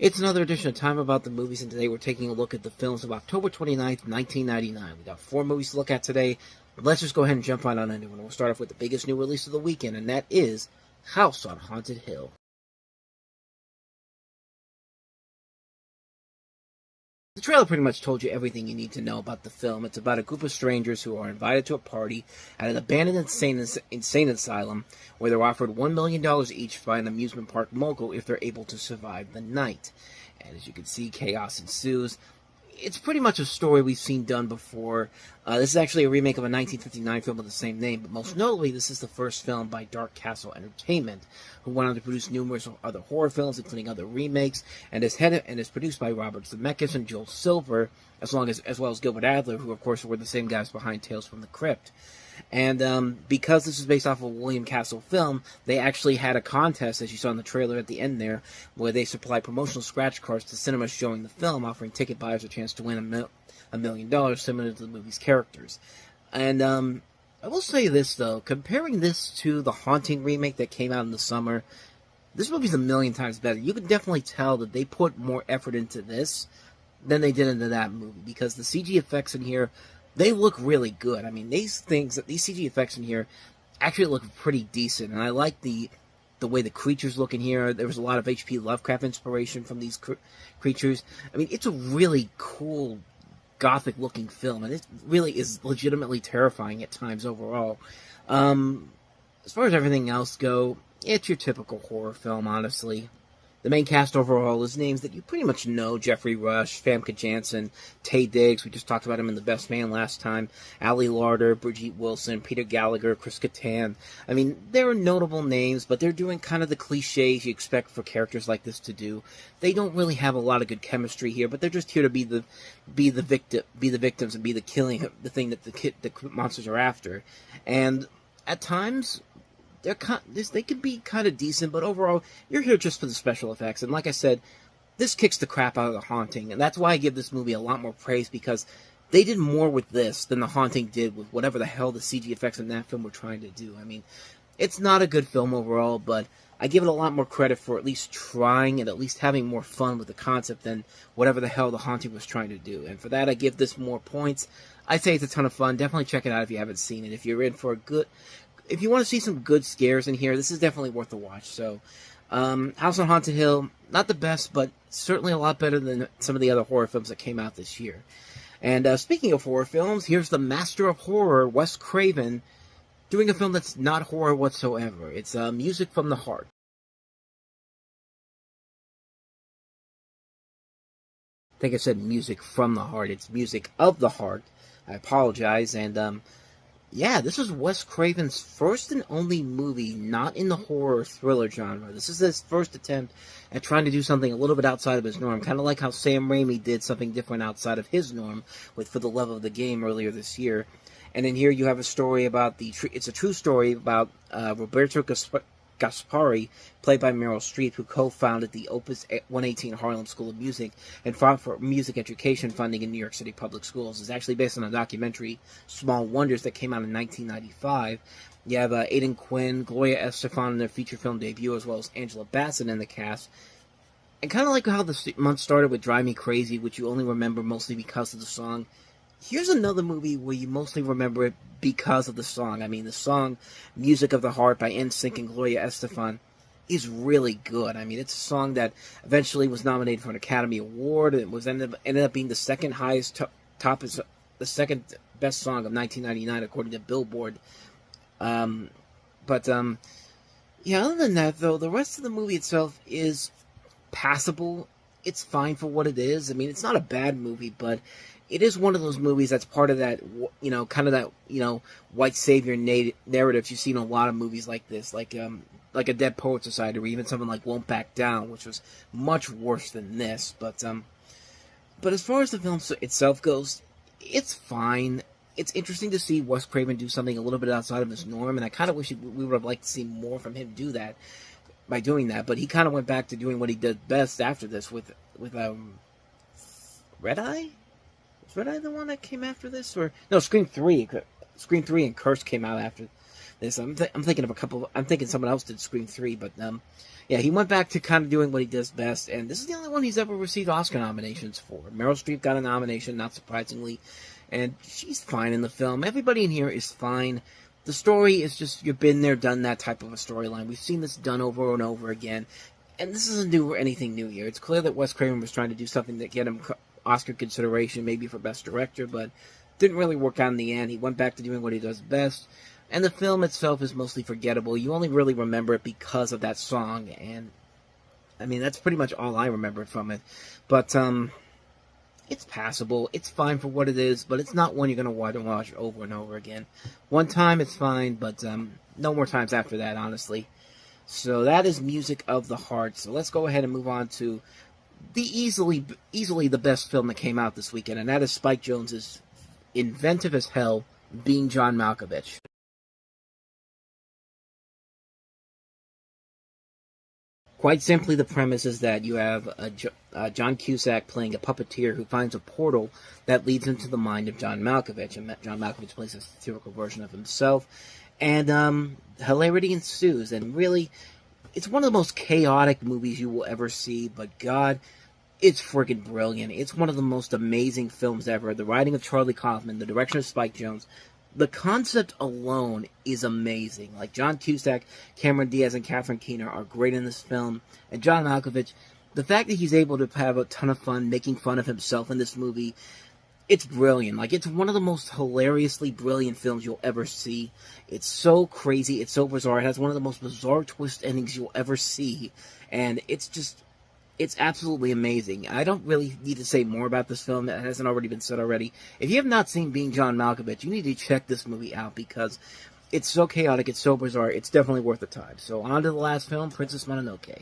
It's another edition of Time About the Movies, and today we're taking a look at the films of October 29th, 1999. We got 4 movies to look at today. Let's just go ahead and jump right on into it. We'll start off with the biggest new release of the weekend, and that is House on Haunted Hill. The trailer pretty much told you everything you need to know about the film. It's about a group of strangers who are invited to a party at an abandoned insane asylum where they're offered $1 million each by an amusement park mogul if they're able to survive the night. And as you can see, chaos ensues. It's pretty much a story we've seen done before. This is actually a remake of a 1959 film with the same name, but most notably, this is the first film by Dark Castle Entertainment, who went on to produce numerous other horror films, including other remakes, and is produced by Robert Zemeckis and Joel Silver, as well as Gilbert Adler, who of course were the same guys behind Tales from the Crypt. And because this is based off of a William Castle film, they actually had a contest, as you saw in the trailer at the end there, where they supplied promotional scratch cards to cinemas showing the film, offering ticket buyers a chance to win $1 million, similar to the movie's characters. And I will say this, though, comparing this to The Haunting remake that came out in the summer, this movie's a million times better. You can definitely tell that they put more effort into this than they did into that movie, because the CG effects in here, they look really good. I mean, these CG effects in here actually look pretty decent, and I like the way the creatures look in here. There was a lot of H.P. Lovecraft inspiration from these creatures. I mean, it's a really cool, gothic-looking film, and it really is legitimately terrifying at times overall. As far as everything else go, it's your typical horror film, honestly. The main cast overall is names that you pretty much know: Jeffrey Rush, Famke Janssen, Taye Diggs, we just talked about him in The Best Man last time, Ali Larter, Brigitte Wilson, Peter Gallagher, Chris Kattan. I mean, they're notable names, but they're doing kind of the cliches you expect for characters like this to do. They don't really have a lot of good chemistry here, but they're just here to be the victims and be the thing that the monsters are after. And at times, they can be kind of decent, but overall, you're here just for the special effects. And like I said, this kicks the crap out of The Haunting, and that's why I give this movie a lot more praise, because they did more with this than The Haunting did with whatever the hell the CG effects in that film were trying to do. I mean, it's not a good film overall, but I give it a lot more credit for at least trying and at least having more fun with the concept than whatever the hell The Haunting was trying to do. And for that, I give this more points. I'd say it's a ton of fun. Definitely check it out if you haven't seen it. If you're in for if you want to see some good scares in here, this is definitely worth the watch. So, House on Haunted Hill, not the best, but certainly a lot better than some of the other horror films that came out this year. And speaking of horror films, here's the master of horror, Wes Craven, doing a film that's not horror whatsoever. It's Music from the Heart. I think I said Music from the Heart. It's Music of the Heart. I apologize. And yeah, this is Wes Craven's first and only movie not in the horror thriller genre. This is his first attempt at trying to do something a little bit outside of his norm, kind of like how Sam Raimi did something different outside of his norm with For the Love of the Game earlier this year. And in here you have a story about it's a true story about Roberto Gaspari, played by Meryl Streep, who co-founded the Opus 118 Harlem School of Music and fought for music education funding in New York City public schools. It's actually based on a documentary, Small Wonders, that came out in 1995. You have Aidan Quinn, Gloria Estefan in their feature film debut, as well as Angela Bassett in the cast. And kind of like how the month started with Drive Me Crazy, which you only remember mostly because of the song, here's another movie where you mostly remember it because of the song. I mean, the song Music of the Heart by NSYNC and Gloria Estefan is really good. I mean, it's a song that eventually was nominated for an Academy Award. It was ended up being the second highest the second best song of 1999 according to Billboard. Yeah, other than that, though, the rest of the movie itself is passable. It's fine for what it is. I mean, it's not a bad movie, but it is one of those movies that's part of that, kind of that, white savior narrative you see in a lot of movies like this, like A Dead Poet Society, or even something like Won't Back Down, which was much worse than this. But as far as the film itself goes, it's fine. It's interesting to see Wes Craven do something a little bit outside of his norm, and I kind of wish we would have liked to see more from him do that by doing that. But he kind of went back to doing what he did best after this with Red Eye. Was Red Eye the one that came after this? Or no, Scream 3. Scream 3 and Curse came out after this. I'm thinking of a couple. I'm thinking someone else did Scream 3, but yeah, he went back to kind of doing what he does best, and this is the only one he's ever received Oscar nominations for. Meryl Streep got a nomination, not surprisingly, and she's fine in the film. Everybody in here is fine. The story is just, you've been there, done that type of a storyline. We've seen this done over and over again, and this isn't anything new here. It's clear that Wes Craven was trying to do something that get him Oscar consideration, maybe for Best Director, but didn't really work out in the end. He went back to doing what he does best. And the film itself is mostly forgettable. You only really remember it because of that song, and I mean, that's pretty much all I remember from it. But it's passable. It's fine for what it is, but it's not one you're going to want to watch over and over again. One time, it's fine, but no more times after that, honestly. So that is Music of the Heart. So let's go ahead and move on to the easily the best film that came out this weekend, and that is Spike Jonze's inventive as hell, Being John Malkovich. Quite simply, the premise is that you have John Cusack playing a puppeteer who finds a portal that leads into the mind of John Malkovich, and John Malkovich plays a satirical version of himself, and hilarity ensues, and really, it's one of the most chaotic movies you will ever see, but God, it's freaking brilliant. It's one of the most amazing films ever. The writing of Charlie Kaufman, the direction of Spike Jonze, the concept alone is amazing. Like, John Cusack, Cameron Diaz, and Catherine Keener are great in this film. And John Malkovich, the fact that he's able to have a ton of fun making fun of himself in this movie, it's brilliant. Like, it's one of the most hilariously brilliant films you'll ever see. It's so crazy. It's so bizarre. It has one of the most bizarre twist endings you'll ever see. And it's just, it's absolutely amazing. I don't really need to say more about this film. It hasn't already been said already. If you have not seen Being John Malkovich, you need to check this movie out because it's so chaotic, it's so bizarre, it's definitely worth the time. So on to the last film, Princess Mononoke.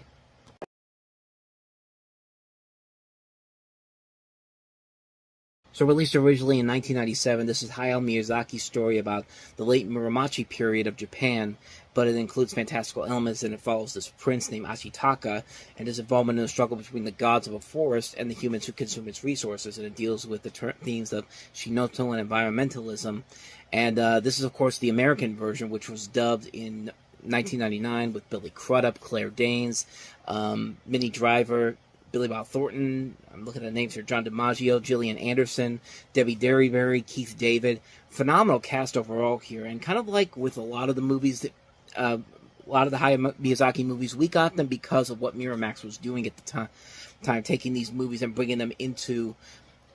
So released originally in 1997, this is Hayao Miyazaki's story about the late Muromachi period of Japan, but it includes fantastical elements, and it follows this prince named Ashitaka and his involvement in the struggle between the gods of a forest and the humans who consume its resources, and it deals with the themes of Shinoto and environmentalism. And this is, of course, the American version, which was dubbed in 1999 with Billy Crudup, Claire Danes, Minnie Driver, Billy Bob Thornton, I'm looking at the names here, John DiMaggio, Gillian Anderson, Debbie Derryberry, Keith David. Phenomenal cast overall here, and kind of like with a lot of the movies that, a lot of the Hayao Miyazaki movies, we got them because of what Miramax was doing at the time, taking these movies and bringing them into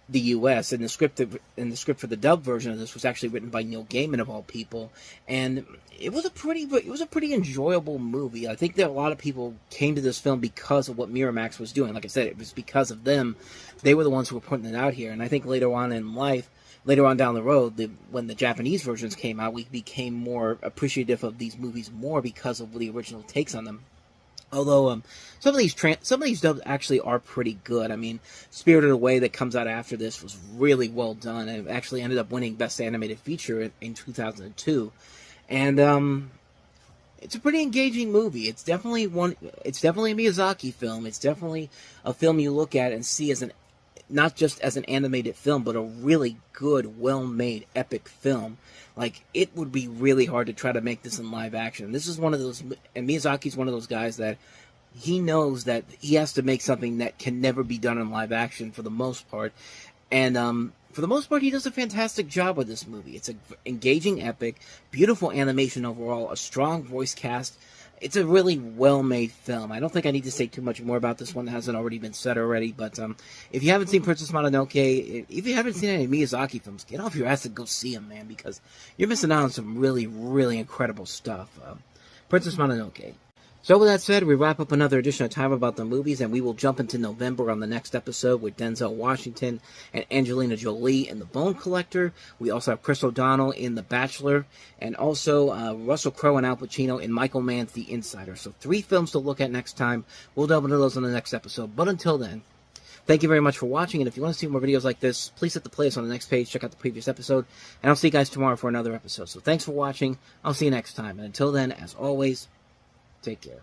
the U.S. And the script for the dub version of this was actually written by Neil Gaiman, of all people, and it was a pretty enjoyable movie. I think that a lot of people came to this film because of what Miramax was doing. Like I said, it was because of them. They were the ones who were putting it out here, and I think later on down the road, when the Japanese versions came out, we became more appreciative of these movies more because of the original takes on them. Although some of these dubs actually are pretty good. I mean, Spirited Away that comes out after this was really well done, and it actually ended up winning Best Animated Feature in 2002. And it's a pretty engaging movie. It's definitely a Miyazaki film. It's definitely a film you look at and see as not just as an animated film, but a really good, well-made, epic film. Like, it would be really hard to try to make this in live action. This is one of those, and Miyazaki's one of those guys that he knows that he has to make something that can never be done in live action for the most part. And for the most part, he does a fantastic job with this movie. It's an engaging epic, beautiful animation overall, a strong voice cast. It's a really well-made film. I don't think I need to say too much more about this one that hasn't already been said already, but if you haven't seen Princess Mononoke, if you haven't seen any Miyazaki films, get off your ass and go see them, man, because you're missing out on some really, really incredible stuff. Princess Mononoke. So with that said, we wrap up another edition of Time About the Movies, and we will jump into November on the next episode with Denzel Washington and Angelina Jolie in The Bone Collector. We also have Chris O'Donnell in The Bachelor, and also Russell Crowe and Al Pacino in Michael Mann's The Insider. So 3 films to look at next time. We'll delve into those on the next episode. But until then, thank you very much for watching, and if you want to see more videos like this, please hit the playlist on the next page, check out the previous episode, and I'll see you guys tomorrow for another episode. So thanks for watching. I'll see you next time, and until then, as always, take care.